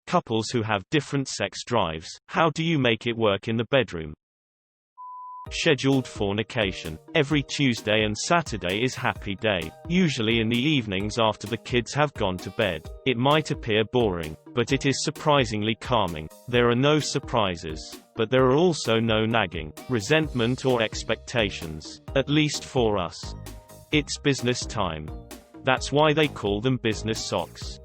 Couples who have different sex drives, how do you make it work in the bedroom? Scheduled fornication. Every Tuesday and Saturday is happy day, usually in the evenings after the kids have gone to bed. It might appear boring, but it is surprisingly calming. There are no surprises, but there are also no nagging, resentment or expectations, at least for us. It's business time. That's why they call them business socks.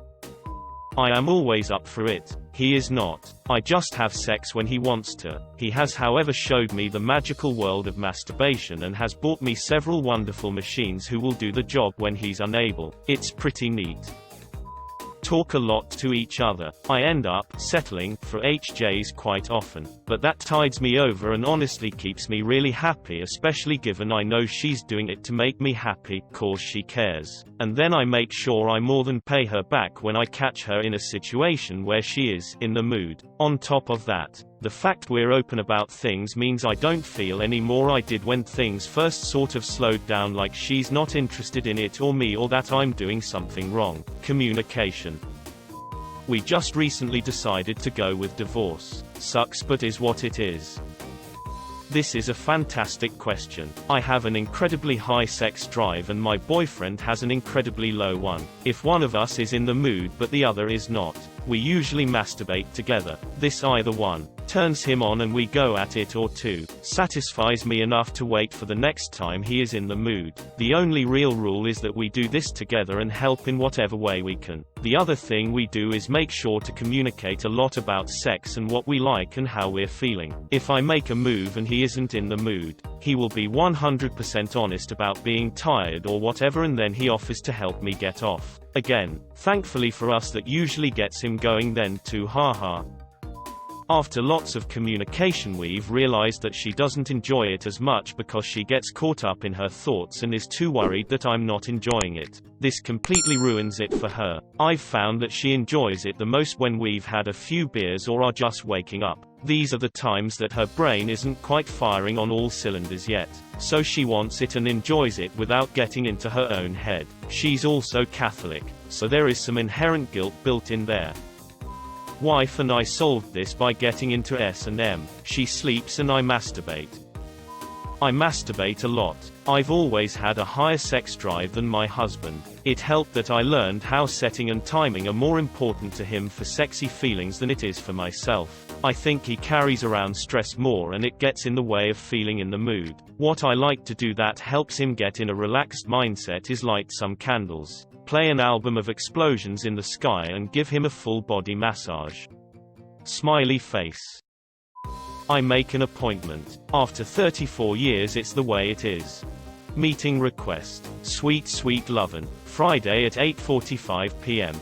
I am always up for it. He is not. I just have sex when he wants to. He has, however, showed me the magical world of masturbation and has bought me several wonderful machines who will do the job when he's unable. It's pretty neat. Talk a lot to each other. I end up settling for HJs quite often, but that tides me over and honestly keeps me really happy, especially given I know she's doing it to make me happy, 'cause she cares. And then I make sure I more than pay her back when I catch her in a situation where she is in the mood. On top of that, the fact we're open about things means I don't feel any more I did when things first sort of slowed down, like she's not interested in it or me, or that I'm doing something wrong. Communication. We just recently decided to go with divorce. Sucks, but is what it is. This is a fantastic question. I have an incredibly high sex drive and my boyfriend has an incredibly low one. If one of us is in the mood but the other is not, we usually masturbate together. This either one turns him on and we go at it, or two satisfies me enough to wait for the next time he is in the mood. The only real rule is that we do this together and help in whatever way we can. The other thing we do is make sure to communicate a lot about sex and what we like and how we're feeling. If I make a move and he isn't in the mood, he will be 100% honest about being tired or whatever, and then he offers to help me get off. Again, thankfully for us, that usually gets him going then too, haha. After lots of communication, we've realized that she doesn't enjoy it as much because she gets caught up in her thoughts and is too worried that I'm not enjoying it. This completely ruins it for her. I've found that she enjoys it the most when we've had a few beers or are just waking up. These are the times that her brain isn't quite firing on all cylinders yet. So she wants it and enjoys it without getting into her own head. She's also Catholic, so there is some inherent guilt built in there. Wife and I solved this by getting into S&M. She sleeps and I masturbate. I masturbate a lot. I've always had a higher sex drive than my husband. It helped that I learned how setting and timing are more important to him for sexy feelings than it is for myself. I think he carries around stress more and it gets in the way of feeling in the mood. What I like to do that helps him get in a relaxed mindset is light some candles, play an album of explosions in the sky and give him a full body massage. Smiley face. I make an appointment. After 34 years it's the way it is. Meeting request. Sweet sweet lovin'. Friday at 8:45 p.m.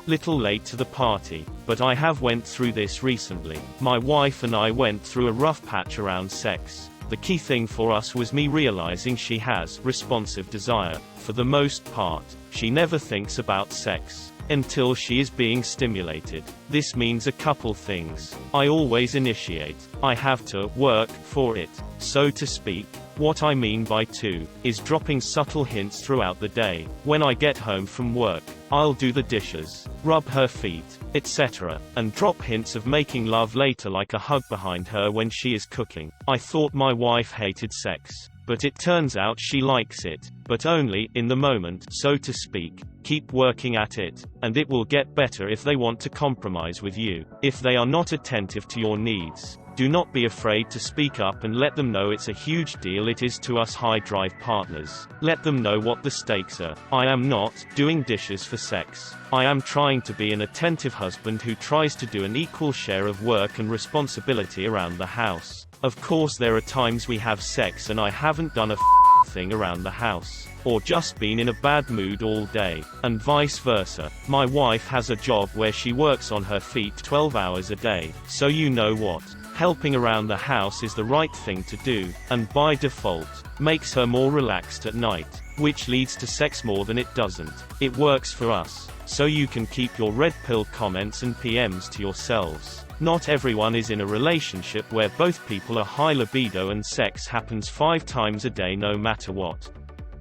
Little late to the party, but I have went through this recently. My wife and I went through a rough patch around sex. The key thing for us was me realizing she has responsive desire. For the most part, she never thinks about sex until she is being stimulated. This means a couple things. I always initiate. I have to work for it, so to speak. What I mean by to is dropping subtle hints throughout the day. When I get home from work, I'll do the dishes, rub her feet, etc., and drop hints of making love later, like a hug behind her when she is cooking. I thought my wife hated sex, but it turns out she likes it, but only in the moment, so to speak. Keep working at it, and it will get better if they want to compromise with you. If they are not attentive to your needs, do not be afraid to speak up and let them know it's a huge deal it is to us high drive partners. Let them know what the stakes are. I am not doing dishes for sex. I am trying to be an attentive husband who tries to do an equal share of work and responsibility around the house. Of course there are times we have sex and I haven't done a thing around the house, or just been in a bad mood all day, and vice versa. My wife has a job where she works on her feet 12 hours a day, so you know what? Helping around the house is the right thing to do, and by default, makes her more relaxed at night, which leads to sex more than it doesn't. It works for us, so you can keep your red pill comments and PMs to yourselves. Not everyone is in a relationship where both people are high libido and sex happens 5 times a day no matter what.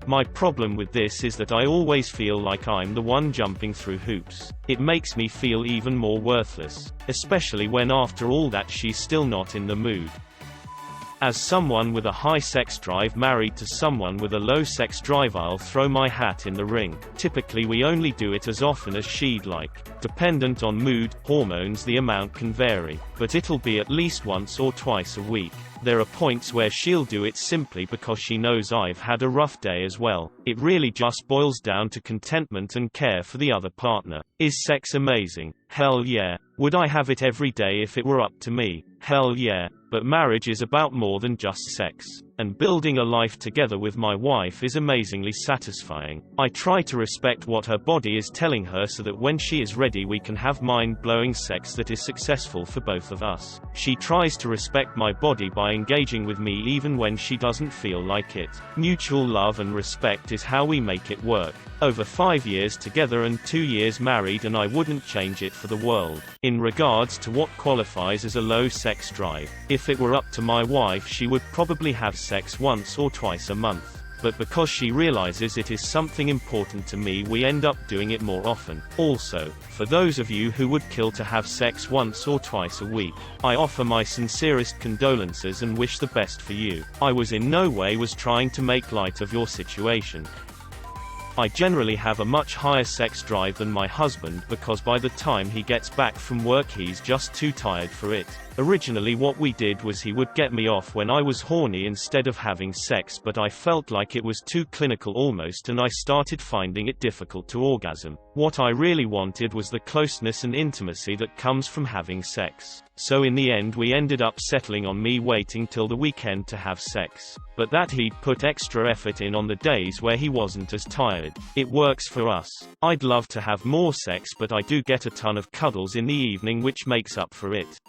My problem with this is that I always feel like I'm the one jumping through hoops. It makes me feel even more worthless, especially when after all that she's still not in the mood. As someone with a high sex drive married to someone with a low sex drive, I'll throw my hat in the ring. Typically we only do it as often as she'd like. Dependent on mood, hormones, the amount can vary, but it'll be at least once or twice a week. There are points where she'll do it simply because she knows I've had a rough day as well. It really just boils down to contentment and care for the other partner. Is sex amazing? Hell yeah. Would I have it every day if it were up to me? Hell yeah. But marriage is about more than just sex. And building a life together with my wife is amazingly satisfying. I try to respect what her body is telling her so that when she is ready we can have mind-blowing sex that is successful for both of us. She tries to respect my body by engaging with me even when she doesn't feel like it. Mutual love and respect is how we make it work. Over 5 years together and 2 years married, and I wouldn't change it for the world. In regards to what qualifies as a low sex drive, if it were up to my wife she would probably have sex once or twice a month. But because she realizes it is something important to me we end up doing it more often. Also, for those of you who would kill to have sex once or twice a week, I offer my sincerest condolences and wish the best for you. I was in no way trying to make light of your situation. I generally have a much higher sex drive than my husband because by the time he gets back from work he's just too tired for it. Originally what we did was he would get me off when I was horny instead of having sex, but I felt like it was too clinical almost and I started finding it difficult to orgasm. What I really wanted was the closeness and intimacy that comes from having sex. So in the end we ended up settling on me waiting till the weekend to have sex. But that he'd put extra effort in on the days where he wasn't as tired. It works for us. I'd love to have more sex, but I do get a ton of cuddles in the evening which makes up for it.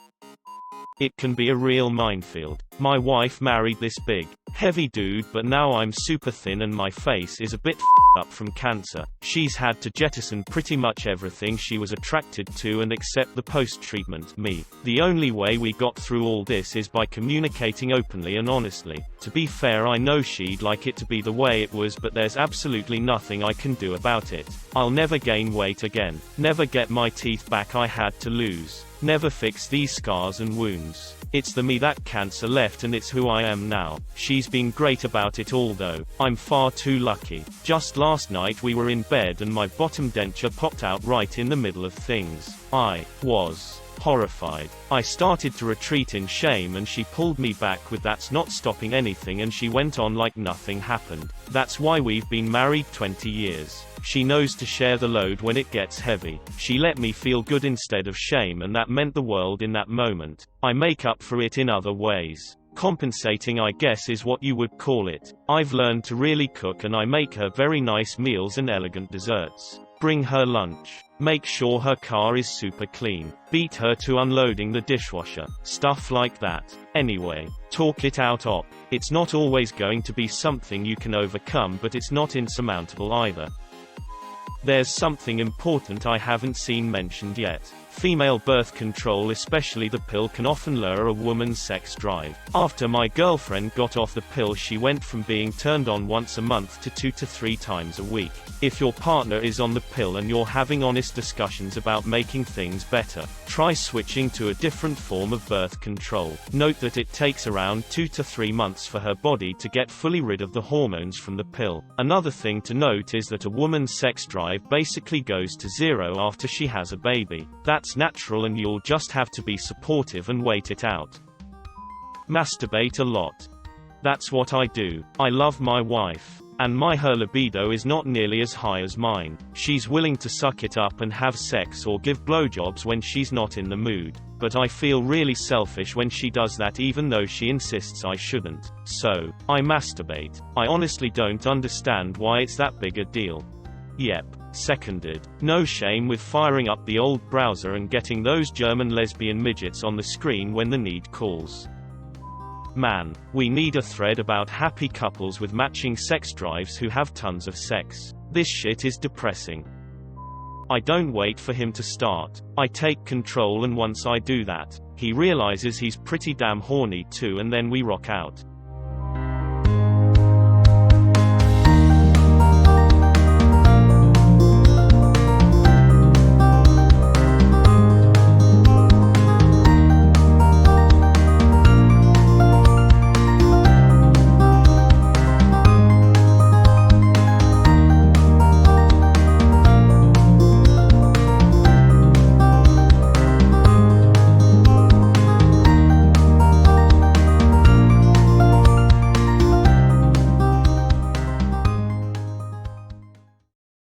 It can be a real minefield. My wife married this big, heavy dude, but now I'm super thin and my face is a bit up from cancer. She's had to jettison pretty much everything she was attracted to and accept the post-treatment me. The only way we got through all this is by communicating openly and honestly. To be fair, I know she'd like it to be the way it was, but there's absolutely nothing I can do about it. I'll never gain weight again. Never get my teeth back I had to lose. Never fix these scars and wounds. It's the me that cancer left and it's who I am now. She's been great about it all though. I'm far too lucky. Just last night we were in bed and my bottom denture popped out right in the middle of things. I was horrified. I started to retreat in shame and she pulled me back with "That's not stopping anything," and she went on like nothing happened. That's why we've been married 20 years. She knows to share the load when it gets heavy. She let me feel good instead of shame, and that meant the world in that moment. I make up for it in other ways. Compensating, I guess, is what you would call it. I've learned to really cook and I make her very nice meals and elegant desserts. Bring her lunch. Make sure her car is super clean. Beat her to unloading the dishwasher. Stuff like that. Anyway, talk it out op. It's not always going to be something you can overcome, but it's not insurmountable either. There's something important I haven't seen mentioned yet. Female birth control, especially the pill, can often lower a woman's sex drive. After my girlfriend got off the pill, she went from being turned on once a month to 2 to 3 times a week. If your partner is on the pill and you're having honest discussions about making things better, try switching to a different form of birth control. Note that it takes around 2 to 3 months for her body to get fully rid of the hormones from the pill. Another thing to note is that a woman's sex drive basically goes to zero after she has a baby. That's natural and you'll just have to be supportive and wait it out. Masturbate a lot. That's what I do. I love my wife. And her libido is not nearly as high as mine. She's willing to suck it up and have sex or give blowjobs when she's not in the mood. But I feel really selfish when she does that, even though she insists I shouldn't. So, I masturbate. I honestly don't understand why it's that big a deal. Yep. Seconded. No shame with firing up the old browser and getting those German lesbian midgets on the screen when the need calls. Man, we need a thread about happy couples with matching sex drives who have tons of sex. This shit is depressing. I don't wait for him to start. I take control, and once I do that, he realizes he's pretty damn horny too, and then we rock out.